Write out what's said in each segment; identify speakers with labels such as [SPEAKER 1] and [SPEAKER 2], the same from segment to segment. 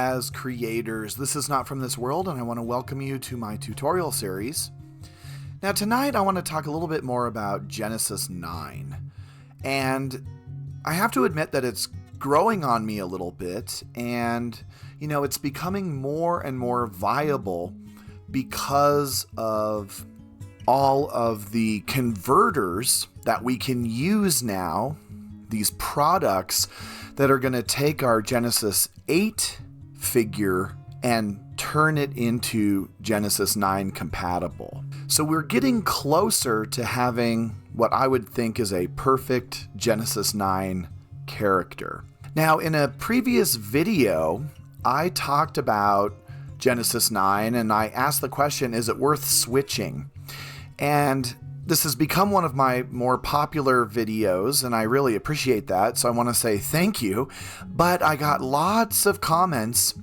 [SPEAKER 1] Daz creators. This is Not From This World, and I want to welcome you to my tutorial series. Now tonight I want to talk a little bit more about Genesis 9, and I have to admit that it's growing on me a little bit, and it's becoming more and more viable because of all of the converters that we can use now, these products that are going to take our Genesis 8 figure and turn it into Genesis 9 compatible. So we're getting closer to having what I would think is a perfect Genesis 9 character. Now, in a previous video, I talked about Genesis 9 and I asked the question, is it worth switching? And this has become one of my more popular videos, and I really appreciate that, so I want to say thank you. But I got lots of comments,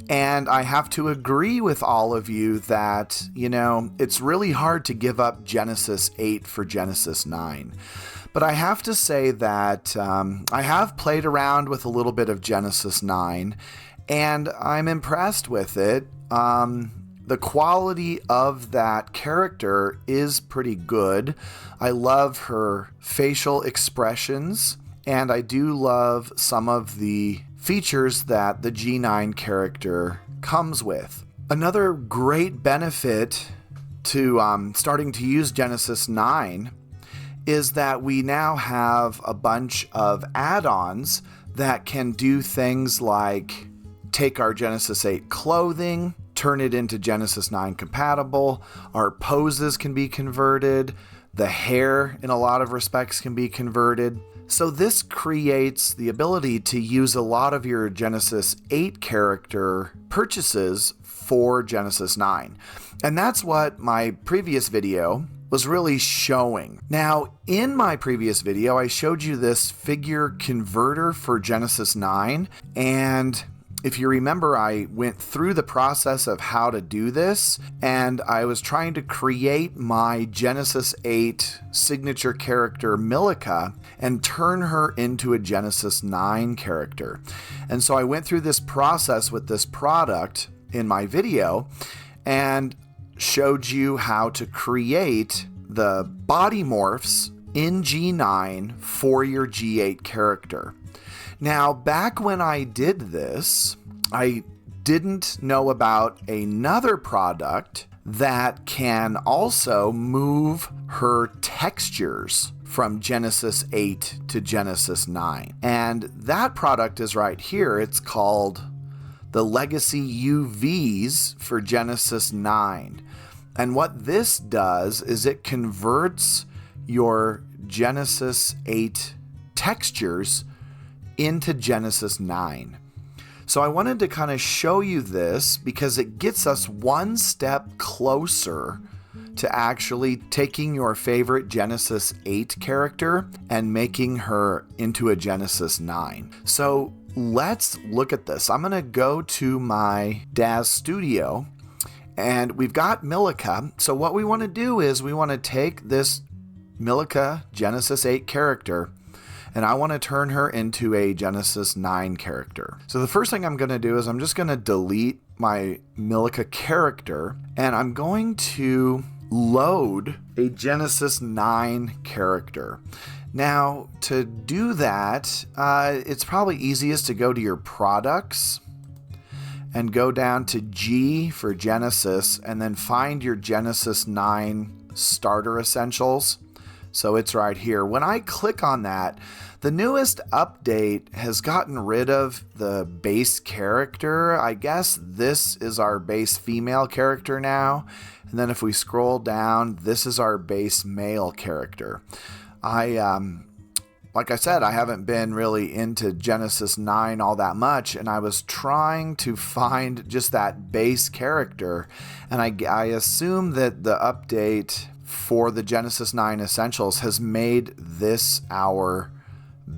[SPEAKER 1] and I have to agree with all of you that, it's really hard to give up Genesis 8 for Genesis 9. But I have to say that I have played around with a little bit of Genesis 9, and I'm impressed with it. The quality of that character is pretty good. I love her facial expressions, and I do love some of the features that the G9 character comes with. Another great benefit to starting to use Genesis 9 is that we now have a bunch of add-ons that can do things like take our Genesis 8 clothing, turn it into Genesis 9 compatible. Our poses can be converted. The hair, in a lot of respects, can be converted. So this creates the ability to use a lot of your Genesis 8 character purchases for Genesis 9. And that's what my previous video was really showing. Now, in my previous video, I showed you this figure converter for Genesis 9, and if you remember, I went through the process of how to do this, and I was trying to create my Genesis 8 signature character, Milica, and turn her into a Genesis 9 character. And so I went through this process with this product in my video and showed you how to create the body morphs in G9 for your G8 character. Now, back when I did this, I didn't know about another product that can also move her textures from Genesis 8 to Genesis 9. And that product is right here. It's called the Legacy UVs for Genesis 9. And what this does is it converts your Genesis 8 textures into Genesis 9. So I wanted to kind of show you this because it gets us one step closer to actually taking your favorite Genesis 8 character and making her into a Genesis 9. So let's look at this. I'm going to go to my Daz Studio, and we've got Milica. So what we want to do is we want to take this Milica Genesis 8 character, and I want to turn her into a Genesis 9 character. So the first thing I'm going to do is I'm just going to delete my Milica character, and I'm going to load a Genesis 9 character. Now, to do that, it's probably easiest to go to your products and go down to G for Genesis, and then find your Genesis 9 starter essentials. So it's right here. When I click on that, the newest update has gotten rid of the base character. I guess this is our base female character now. And then if we scroll down, this is our base male character. Like I said, I haven't been really into Genesis 9 all that much, and I was trying to find just that base character. And I assume that the update for the Genesis 9 Essentials has made this our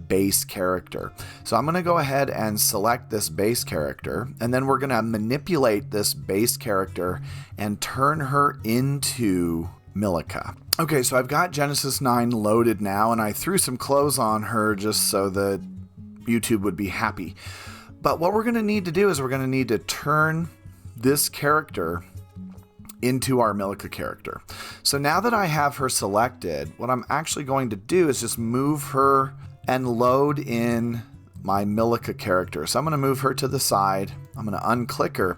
[SPEAKER 1] base character. So I'm going to go ahead and select this base character, and then we're going to manipulate this base character and turn her into Milica. Okay, so I've got Genesis 9 loaded now, and I threw some clothes on her just so that YouTube would be happy. But what we're going to need to do is we're going to need to turn this character into our Milka character. So now that I have her selected, what I'm actually going to do is just move her and load in my Milka character. So I'm going to move her to the side. I'm going to unclick her.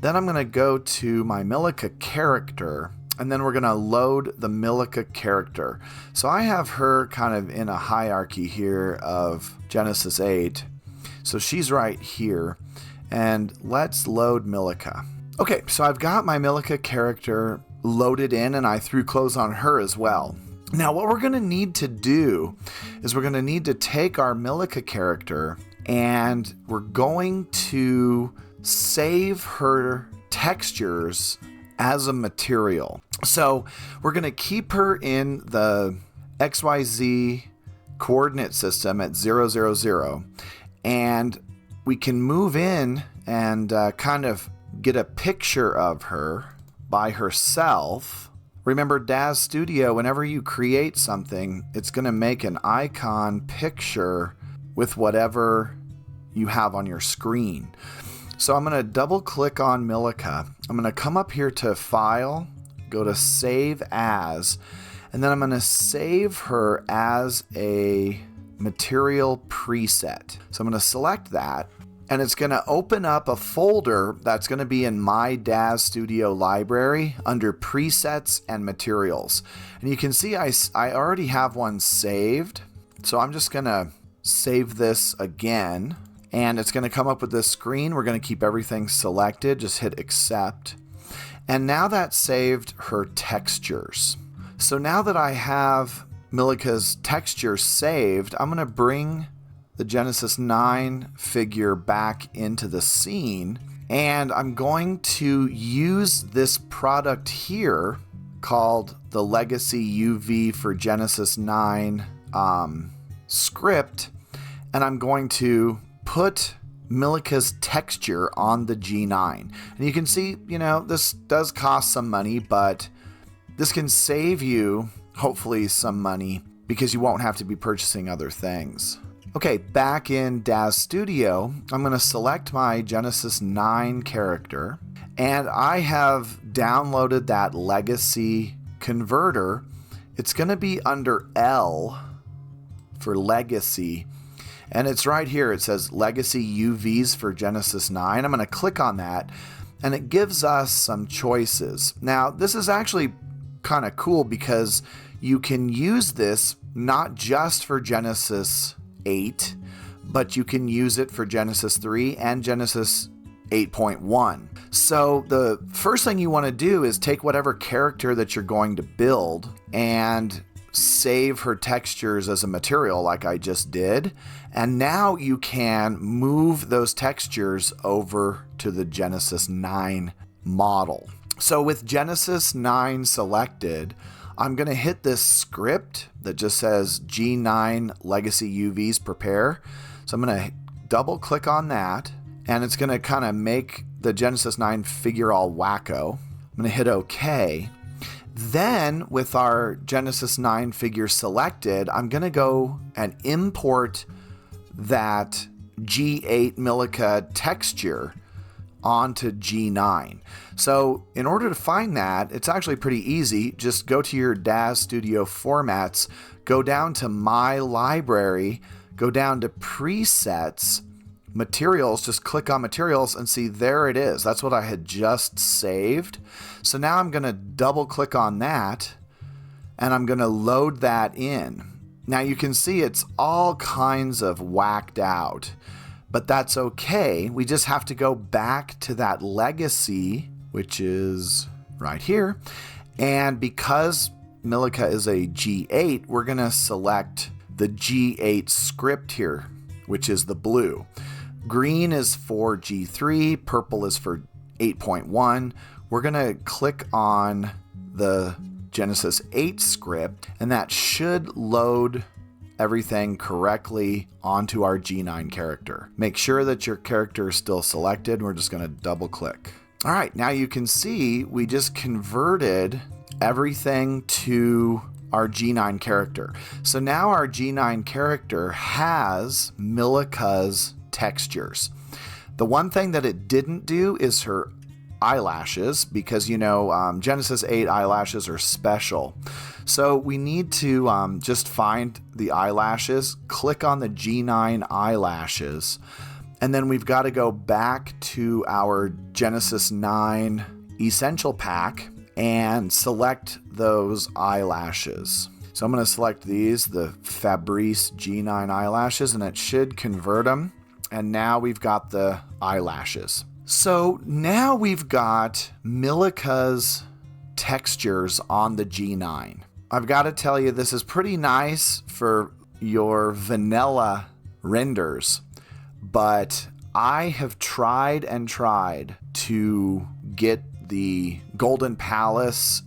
[SPEAKER 1] Then I'm going to go to my Milka character, and then we're going to load the Milka character. So I have her kind of in a hierarchy here of Genesis 8. So she's right here. And let's load Milka. Okay, so I've got my Milka character loaded in, and I threw clothes on her as well. Now what we're going to need to do is we're going to need to take our Milka character and we're going to save her textures as a material. So we're going to keep her in the XYZ coordinate system at 0, 0, 0, and we can move in and kind of get a picture of her by herself. Remember, Daz Studio, whenever you create something, it's going to make an icon picture with whatever you have on your screen. So I'm going to double click on Milka. I'm going to come up here to File, go to Save As, and then I'm going to save her as a material preset. So I'm going to select that, and it's going to open up a folder that's going to be in my Daz Studio library under presets and materials. And you can see I already have one saved. So I'm just going to save this again, and it's going to come up with this screen. We're going to keep everything selected. Just hit accept. And now that's saved her textures. So now that I have Milka's texture saved, I'm going to bring the Genesis 9 figure back into the scene, and I'm going to use this product here called the Legacy UV for Genesis 9 script, and I'm going to put Milka's texture on the G9. And you can see, this does cost some money, but this can save you hopefully some money because you won't have to be purchasing other things. Okay, back in Daz Studio, I'm going to select my Genesis 9 character, and I have downloaded that legacy converter. It's going to be under L for legacy, and it's right here. It says Legacy UVs for Genesis 9. I'm going to click on that, and it gives us some choices. Now, this is actually kind of cool because you can use this not just for Genesis 8, but you can use it for Genesis 3 and Genesis 8.1. So the first thing you want to do is take whatever character that you're going to build and save her textures as a material like I just did. And now you can move those textures over to the Genesis 9 model. So with Genesis 9 selected, I'm going to hit this script that just says G9 Legacy UVs prepare. So I'm going to double click on that, and it's going to kind of make the Genesis 9 figure all wacko. I'm going to hit OK. Then with our Genesis 9 figure selected, I'm going to go and import that G8 Milka texture onto G9. So in order to find that, it's actually pretty easy. Just go to your Daz Studio formats, go down to My Library, go down to Presets, Materials, just click on Materials and see there it is. That's what I had just saved. So now I'm going to double click on that and I'm going to load that in. Now you can see it's all kinds of whacked out, but that's okay. We just have to go back to that legacy, which is right here. And because Milka is a G8, we're going to select the G8 script here, which is the blue. Green is for G3, purple is for 8.1. We're going to click on the Genesis 8 script, and that should load everything correctly onto our G9 character. Make sure that your character is still selected. We're just going to double click. All right, now you can see we just converted everything to our G9 character. So now our G9 character has Milka's textures. The one thing that it didn't do is her eyelashes, because Genesis 8 eyelashes are special. So we need to just find the eyelashes, click on the G9 eyelashes, and then we've got to go back to our Genesis 9 Essential Pack and select those eyelashes. So I'm going to select these, the Fabrice G9 eyelashes, and it should convert them. And now we've got the eyelashes. So now we've got Milika's textures on the G9. I've got to tell you, this is pretty nice for your vanilla renders, but I have tried and tried to get the Golden Palace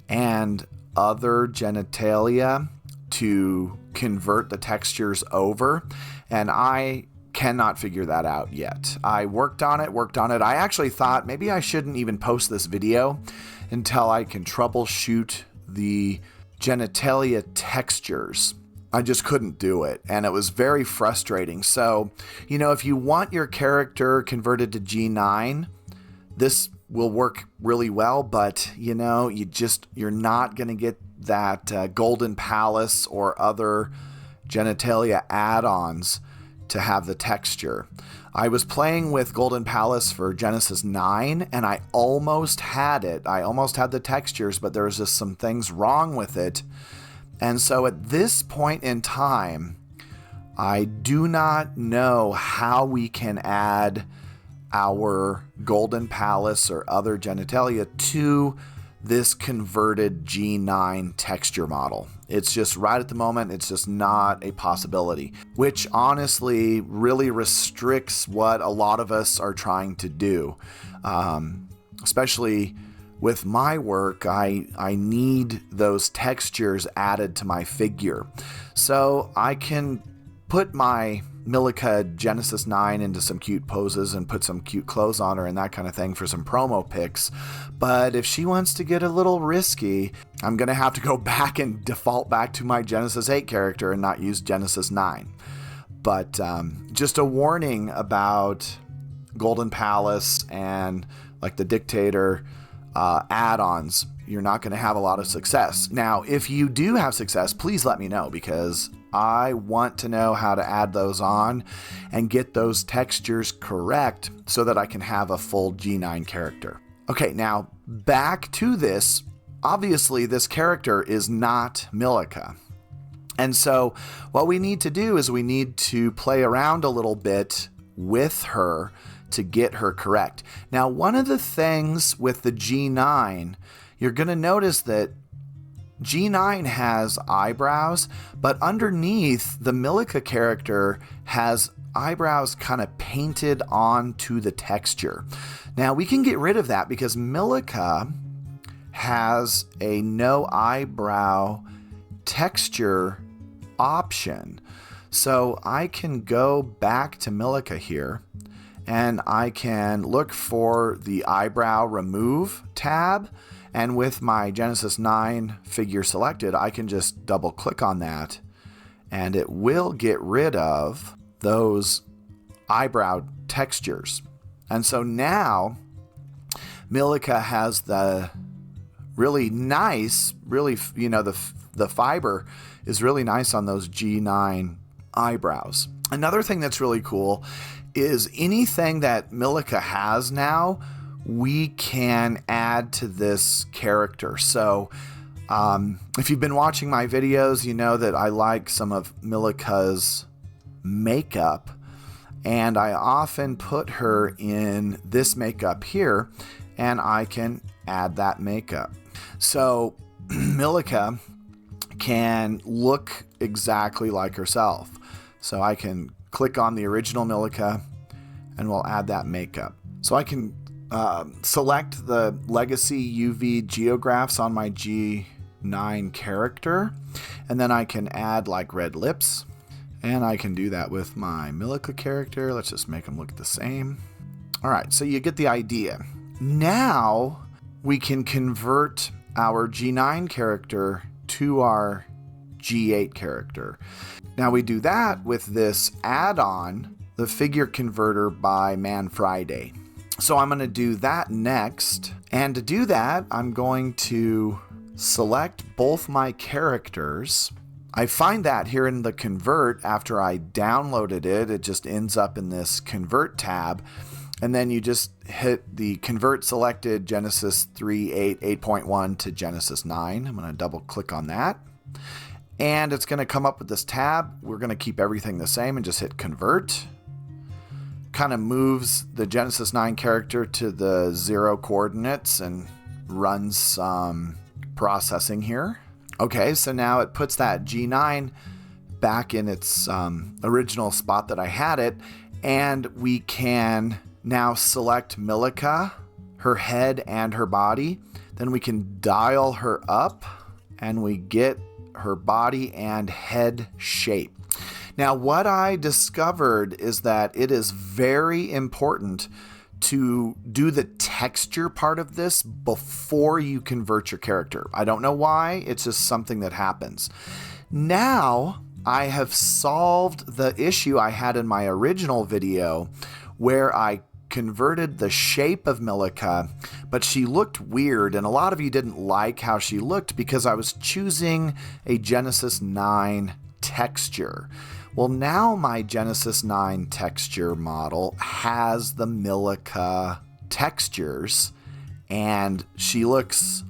[SPEAKER 1] and other genitalia to convert the textures over, and I cannot figure that out yet. I worked on it. I actually thought maybe I shouldn't even post this video until I can troubleshoot the genitalia textures. I just couldn't do it, and it was very frustrating. So, if you want your character converted to G9, this will work really well, but you're not going to get that Golden Palace or other genitalia add-ons to have the texture. I was playing with Golden Palace for Genesis 9, and I almost had it. I almost had the textures, but there was just some things wrong with it. And so at this point in time, I do not know how we can add our Golden Palace or other genitalia to this converted G9 texture model. It's just right at the moment, it's just not a possibility, which honestly really restricts what a lot of us are trying to do. Especially with my work, I need those textures added to my figure. So I can put my Milika Genesis 9 into some cute poses and put some cute clothes on her and that kind of thing for some promo pics. But if she wants to get a little risky, I'm going to have to go back and default back to my Genesis 8 character and not use Genesis 9. But just a warning about Golden Palace and like the Dictator add-ons. You're not going to have a lot of success. Now, if you do have success, please let me know, because I want to know how to add those on and get those textures correct so that I can have a full G9 character. Okay, now back to this. Obviously, this character is not Milika. And so what we need to do is we need to play around a little bit with her to get her correct. Now, one of the things with the G9, you're going to notice that G9 has eyebrows, but underneath, the Milika character has eyebrows kind of painted onto the texture. Now, we can get rid of that because Milika has a no eyebrow texture option. So I can go back to Milika here, and I can look for the eyebrow remove tab. And with my Genesis 9 figure selected, I can just double click on that and it will get rid of those eyebrow textures. And so now Milika has the really nice, the fiber is really nice on those G9 eyebrows. Another thing that's really cool is anything that Milika has now, we can add to this character. So if you've been watching my videos, you know that I like some of Milika's makeup, and I often put her in this makeup here, and I can add that makeup. So Milika can look exactly like herself. So I can click on the original Milika and we'll add that makeup. So I can select the legacy UV geographs on my G9 character, and then I can add like red lips, and I can do that with my Milika character. Let's just make them look the same. All right, so you get the idea. Now we can convert our G9 character to our G8 character. Now we do that with this add-on the figure converter by ManFriday. So I'm going to do that next. And to do that, I'm going to select both my characters. I find that here in the convert after I downloaded it, it just ends up in this convert tab. And then you just hit the convert selected Genesis 3.8, 8.1 to Genesis 9. I'm going to double click on that. And it's going to come up with this tab. We're going to keep everything the same and just hit convert. Kind of moves the Genesis 9 character to the 0 coordinates and runs some processing here. Okay, so now it puts that G9 back in its original spot that I had it. And we can now select Milica, her head and her body. Then we can dial her up and we get her body and head shape. Now, what I discovered is that it is very important to do the texture part of this before you convert your character. I don't know why, it's just something that happens. Now, I have solved the issue I had in my original video where I converted the shape of Milica, but she looked weird, and a lot of you didn't like how she looked because I was choosing a Genesis 9 texture. Well, now my Genesis 9 texture model has the Milica textures, and she looks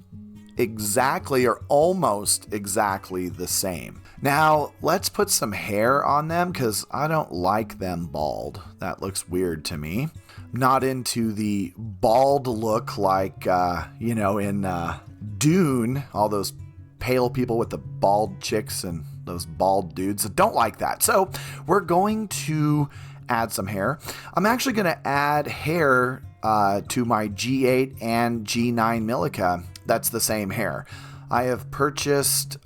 [SPEAKER 1] exactly or almost exactly the same. Now, let's put some hair on them because I don't like them bald. That looks weird to me. Not into the bald look like, in Dune, all those pale people with the bald chicks and those bald dudes. I don't like that. So we're going to add some hair. I'm actually going to add hair to my G8 and G9 Milica. That's the same hair. I have purchased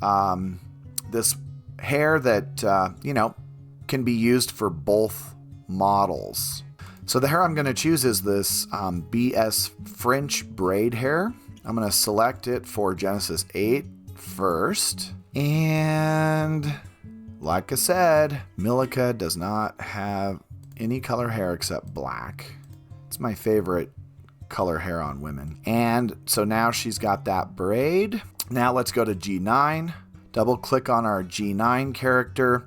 [SPEAKER 1] this hair that, can be used for both models. So the hair I'm going to choose is this BS French braid hair. I'm going to select it for Genesis 8 first. And like I said, Milica does not have any color hair except black. It's my favorite color hair on women. And so now she's got that braid. Now let's go to G9. Double click on our G9 character.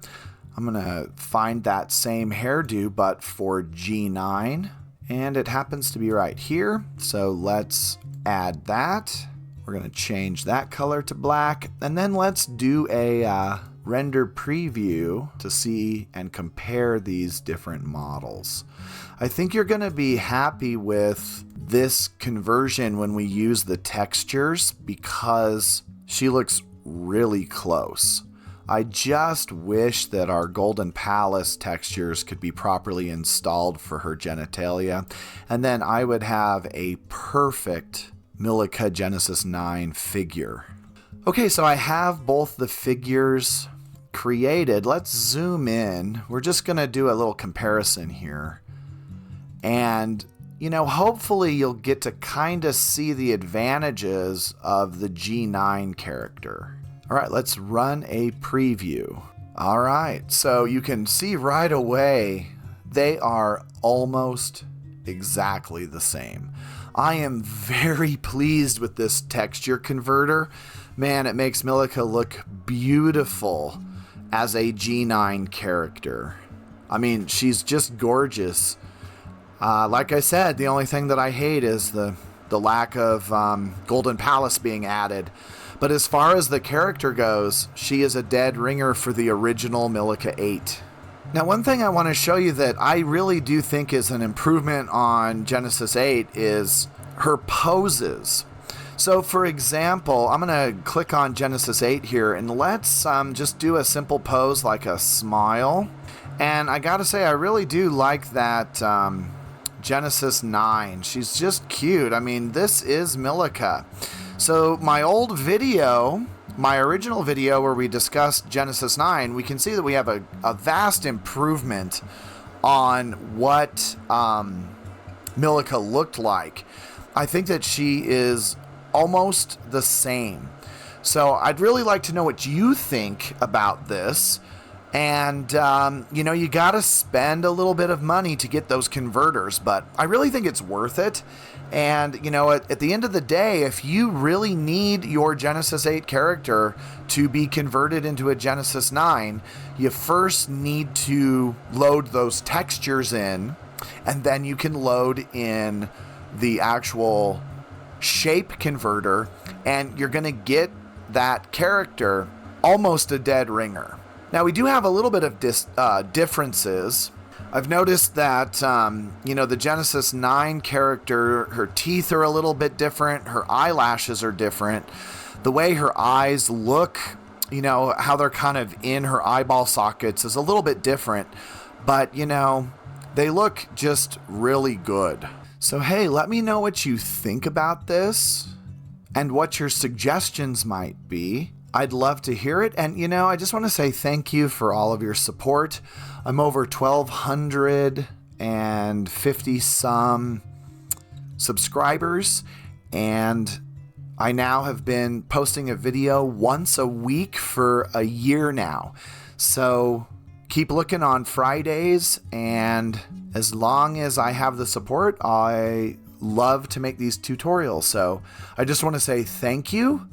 [SPEAKER 1] I'm going to find that same hairdo, but for G9. And it happens to be right here. So let's add that. We're going to change that color to black. And then let's do a render preview to see and compare these different models. I think you're going to be happy with this conversion when we use the textures because she looks really close. I just wish that our Golden Palace textures could be properly installed for her genitalia, and then I would have a perfect Milica Genesis 9 figure. Okay, so I have both the figures created. Let's zoom in. We're just going to do a little comparison here. And, hopefully you'll get to kind of see the advantages of the G9 character. All right, let's run a preview. All right, so you can see right away they are almost exactly the same. I am very pleased with this texture converter. Man, it makes Milica look beautiful as a G9 character. I mean, she's just gorgeous. Like I said, the only thing that I hate is the lack of Golden Palace being added. But as far as the character goes, she is a dead ringer for the original Milica 8. Now, one thing I want to show you that I really do think is an improvement on Genesis 8 is her poses. So, for example, I'm going to click on Genesis 8 here, and let's just do a simple pose like a smile. And I got to say, I really do like that Genesis 9. She's just cute. I mean, this is Milica. So my old video, my original video where we discussed Genesis 9, we can see that we have a vast improvement on what Milica looked like. I think that she is almost the same. So I'd really like to know what you think about this. And, you got to spend a little bit of money to get those converters, but I really think it's worth it. And, at the end of the day, if you really need your Genesis 8 character to be converted into a Genesis 9, you first need to load those textures in, and then you can load in the actual shape converter, and you're going to get that character almost a dead ringer. Now, we do have a little bit of differences. I've noticed that, the Genesis 9 character, her teeth are a little bit different. Her eyelashes are different. The way her eyes look, how they're kind of in her eyeball sockets is a little bit different. But, they look just really good. So, hey, let me know what you think about this and what your suggestions might be. I'd love to hear it. And, I just want to say thank you for all of your support. I'm over 1,250 some subscribers, and I now have been posting a video once a week for a year now. So keep looking on Fridays, and as long as I have the support, I love to make these tutorials. So I just want to say thank you.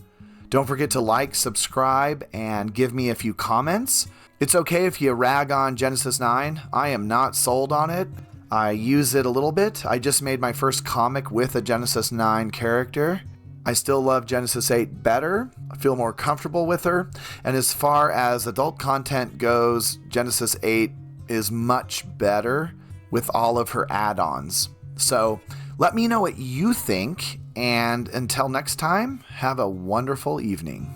[SPEAKER 1] Don't forget to like, subscribe, and give me a few comments. It's okay if you rag on Genesis 9. I am not sold on it. I use it a little bit. I just made my first comic with a Genesis 9 character. I still love Genesis 8 better. I feel more comfortable with her. And as far as adult content goes, Genesis 8 is much better with all of her add-ons. So let me know what you think. And until next time, have a wonderful evening.